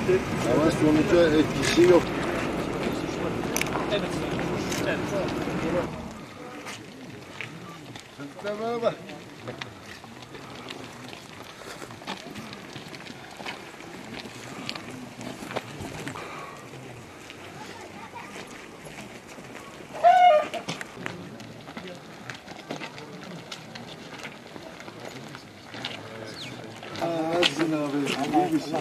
Ama sonuca etkisi yok. Evet. Evet. Merhaba. Nasılsın abi? İyi misin?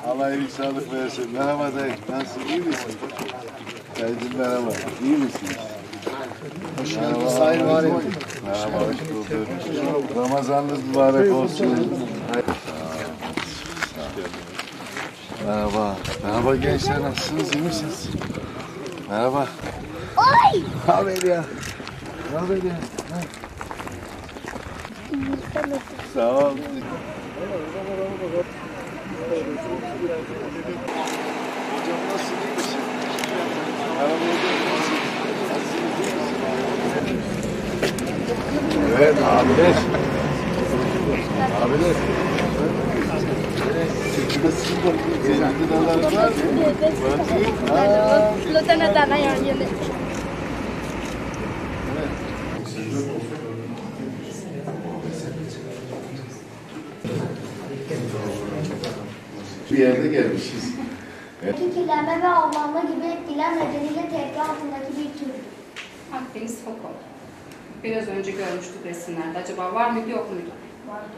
Allah iyilik sağlık versin. Merhaba dayı. Nasılsın? İyi misin? Dayıcım merhaba. İyi misiniz? Hoş geldiniz Sayın Valim. Merhaba, hoş bulduk. Ramazanınız mübarek olsun. Merhaba. Merhaba gençler, nasılsınız? İyi misiniz? Merhaba. Oy! Ne haber ya? Ne haber ya? Sağ ol. Hocam nasıl, iyi misin? Merhaba hocam, nasılsın? Evet abiler. Abiler. Çekilde sizin de zeytin gıdalarınız var mı? Bakayım. Lo tenés tan ahí, ¿entiendes? Bir yerde gelmişiz. Kirlenme ve avlanma gibi etkiler nedeniyle tehlike altındaki bir tür. Akdeniz foko. Biraz önce görmüştük resimlerde. Acaba var mıydı yok muydu? Vardır.